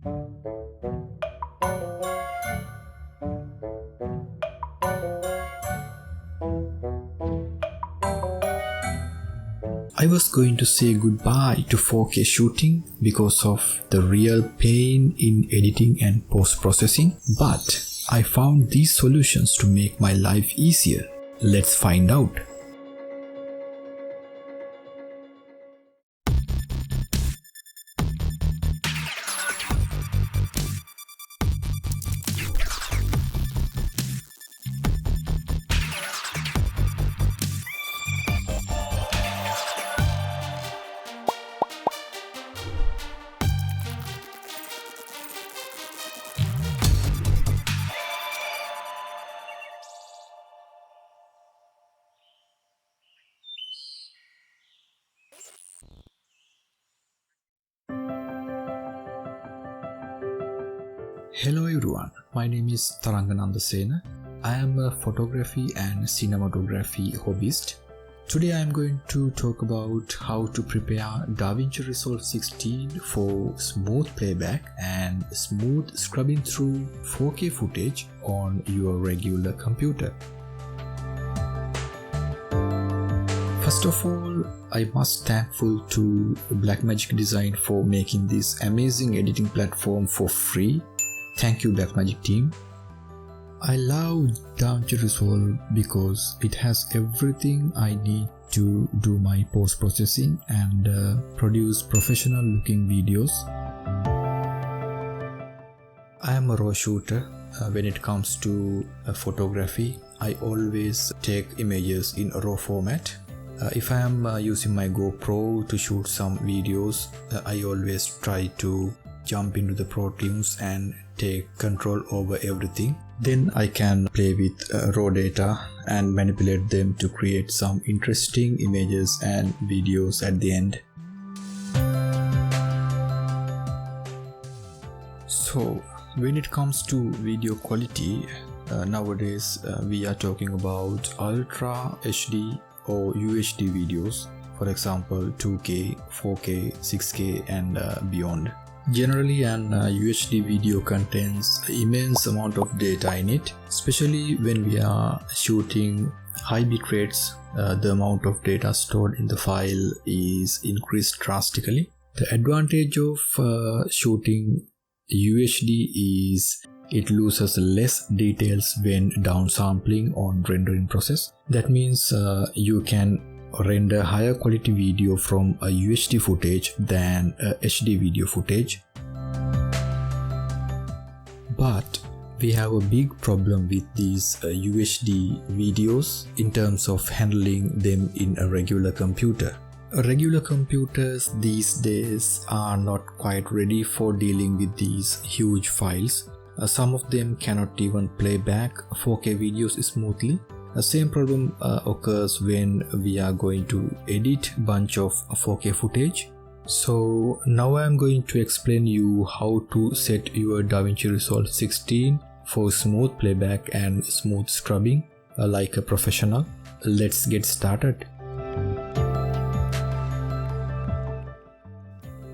I was going to say goodbye to 4K shooting because of the real pain in editing and post-processing, but I found these solutions to make my life easier. Let's find out. Hello everyone, my name is Tarangananda Sena. I am a photography and cinematography hobbyist. Today I am going to talk about how to prepare Davinci Resolve 16 for smooth playback and smooth scrubbing through 4K footage on your regular computer. First of all, I must thankful to Blackmagic Design for making this amazing editing platform for free. Thank you Blackmagic team. I love Davinci Resolve because it has everything I need to do my post-processing and produce professional looking videos. I am a raw shooter. When it comes to photography, I always take images in a raw format. If I am using my GoPro to shoot some videos, I always try to jump into the Pro Tools and take control over everything. Then I can play with raw data and manipulate them to create some interesting images and videos at the end. So when it comes to video quality, nowadays we are talking about Ultra HD or UHD videos, for example 2K, 4K, 6K and beyond. Generally an UHD video contains immense amount of data in it, especially when we are shooting high bit rates. The amount of data stored in the file is increased drastically. The advantage of shooting UHD is it loses less details when downsampling on rendering process. That means you can render higher quality video from a UHD footage than a HD video footage. But we have a big problem with these UHD videos in terms of handling them in a regular computer. Regular computers these days are not quite ready for dealing with these huge files. Some of them cannot even play back 4K videos smoothly. The same problem occurs when we are going to edit a bunch of 4K footage. So now I am going to explain you how to set your Davinci Resolve 16 for smooth playback and smooth scrubbing like a professional. Let's get started.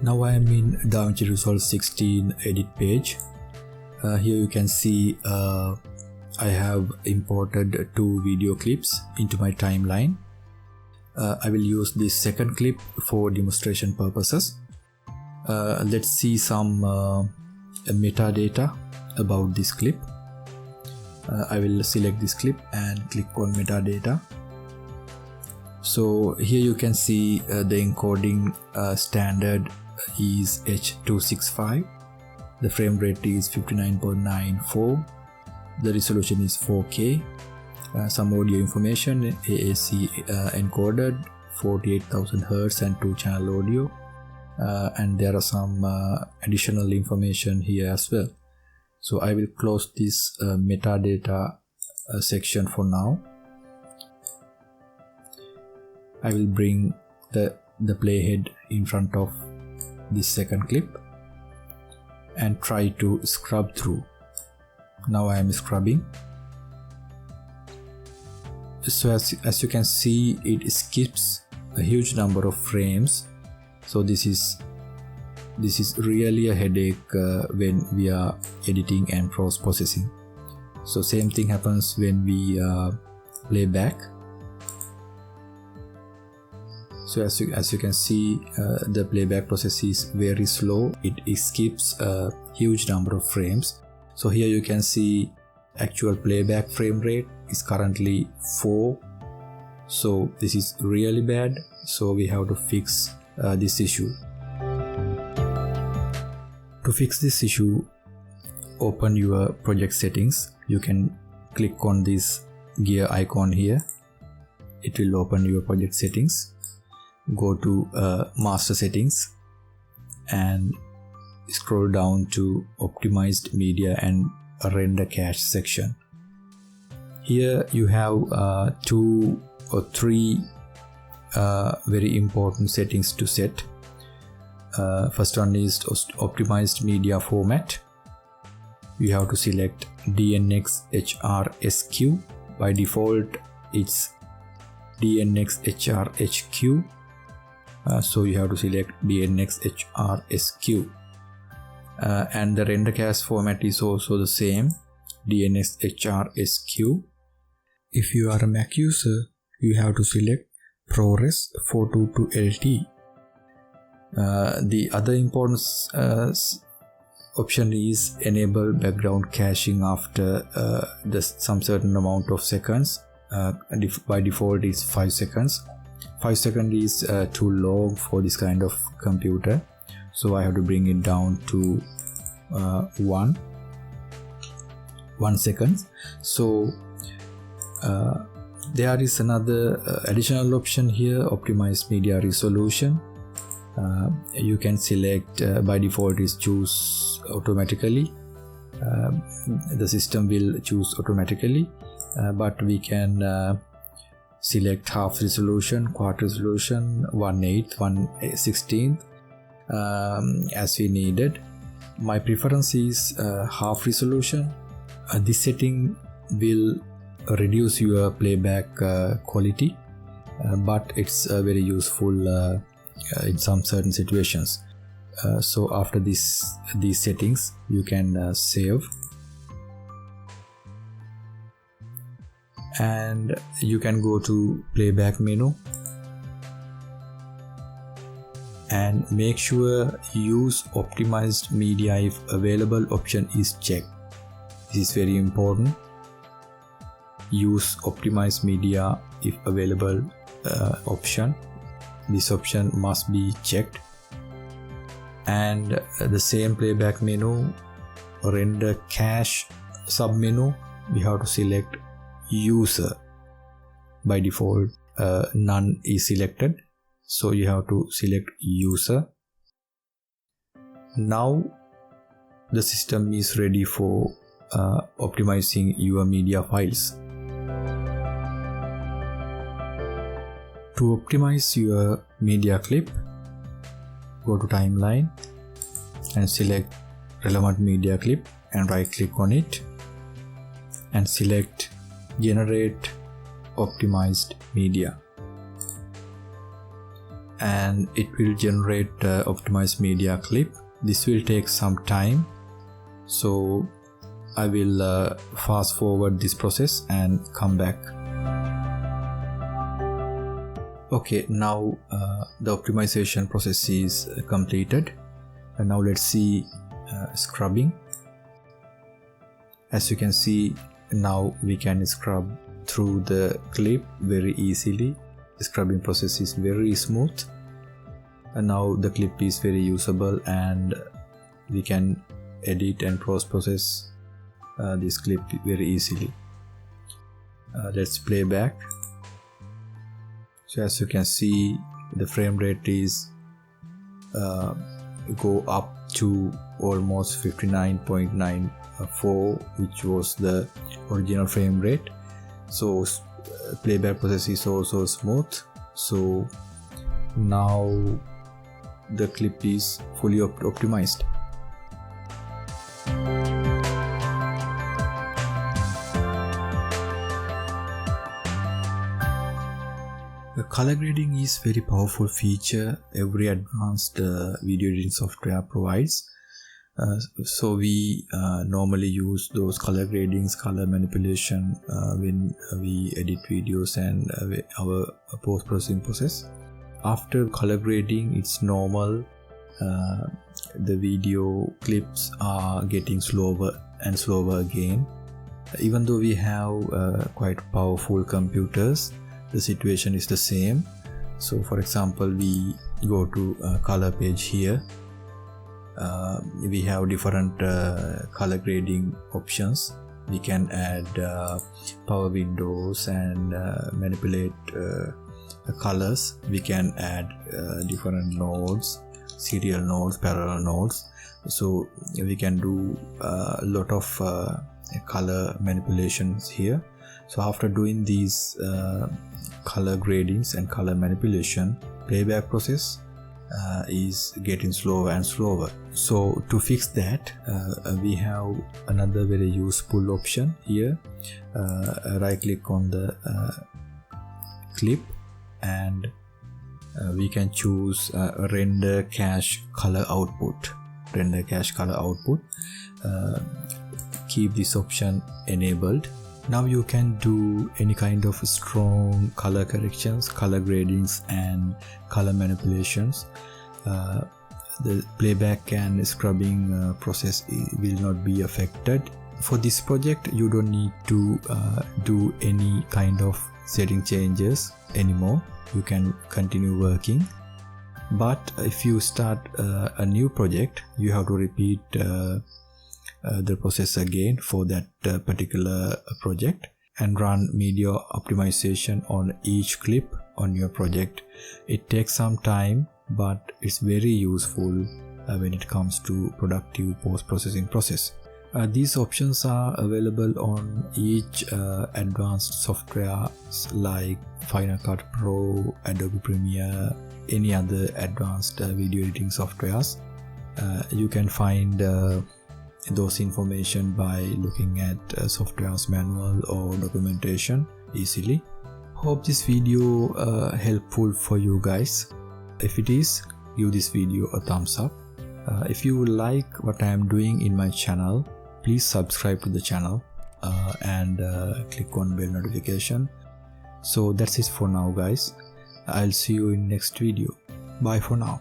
Now I am in Davinci Resolve 16 edit page. Here you can see I have imported 2 video clips into my timeline. I will use this second clip for demonstration purposes. Let's see some metadata about this clip. I will select this clip and click on metadata. So here you can see the encoding standard is H.265. The frame rate is 59.94. The resolution is 4K. Some audio information, AAC encoded, 48,000 Hz and 2-channel audio. And there are some additional information here as well. So I will close this metadata section for now. I will bring the playhead in front of this second clip and try to scrub through. Now I am scrubbing. So as you can see, it skips a huge number of frames. So this is this is really a headache when we are editing and post-processing. So same thing happens when we play back. So as you can see, the playback process is very slow. It skips a huge number of frames. So here you can see actual playback frame rate is currently 4. So this is really bad. So we have to fix this issue. To fix this issue, open your project settings. You can click on this gear icon here. It will open your project settings. Go to master settings and scroll down to optimized media and render cache section. Here you have 2 or 3 very important settings to set. First one is optimized media format. You have to select DNX HRSQ. By default it's DNX HRHQ. So you have to select DNX HRSQ. And the render cache format is also the same, DNX HRSQ. If you are a Mac user, you have to select ProRes 422 LT. The other important option is enable background caching after some certain amount of seconds. By default is 5 seconds. 5 seconds is too long for this kind of computer, so I have to bring it down to 1 second. So there is another additional option here, optimized media resolution. You can select, by default is choose automatically. The system will choose automatically, but we can select half resolution, quarter resolution, 1/8, 1/16 as we needed. My preference is half resolution. This setting will reduce your playback quality, but it's very useful in some certain situations. So after these settings you can save, and you can go to playback menu and make sure use optimized media if available option is checked. This is very important. Use optimized media if available option. This option must be checked. And the same playback menu, render cache submenu, we have to select user. By default none is selected, so you have to select user. Now the system is ready for optimizing your media files. To optimize your media clip, go to timeline and select relevant media clip and right click on it and select generate optimized media, and it will generate optimized media clip. This will take some time, so I will fast forward this process and come back. Okay, now the optimization process is completed, and now let's see scrubbing. As you can see, now we can scrub through the clip very easily. The scrubbing process is very smooth, and now the clip is very usable, and we can edit and post-process this clip very easily. Let's play back. So as you can see, the frame rate is go up to almost 59.94, which was the original frame rate. So playback process is also smooth. So now the clip is fully optimized. Color grading is very powerful feature every advanced video editing software provides. So we normally use those color gradings, color manipulation when we edit videos and our post-processing process. After color grading, it's normal the video clips are getting slower and slower again. Even though we have quite powerful computers, the situation is the same. So for example, we go to color page here. We have different color grading options. We can add power windows and manipulate the colors. We can add different nodes, serial nodes, parallel nodes. So we can do a lot of color manipulations here. So after doing these color gradings and color manipulation, playback process is getting slower and slower. So to fix that, we have another very useful option here. Right click on the clip and we can choose render cache color output. Keep this option enabled. Now you can do any kind of strong color corrections, color gradings and color manipulations. The playback and scrubbing process will not be affected. For this project you don't need to do any kind of setting changes anymore. You can continue working. But if you start a new project, you have to repeat the process again for that particular project and run media optimization on each clip on your project. It takes some time, but it's very useful when it comes to productive post-processing process. These options are available on each advanced software like Final Cut Pro, Adobe Premiere, any other advanced video editing softwares. You can find those information by looking at software's manual or documentation easily. Hope this video helpful for you guys. If it is, give this video a thumbs up. If you like what I am doing in my channel, please subscribe to the channel and click on bell notification. So that's it for now guys. I'll see you in next video. Bye for now.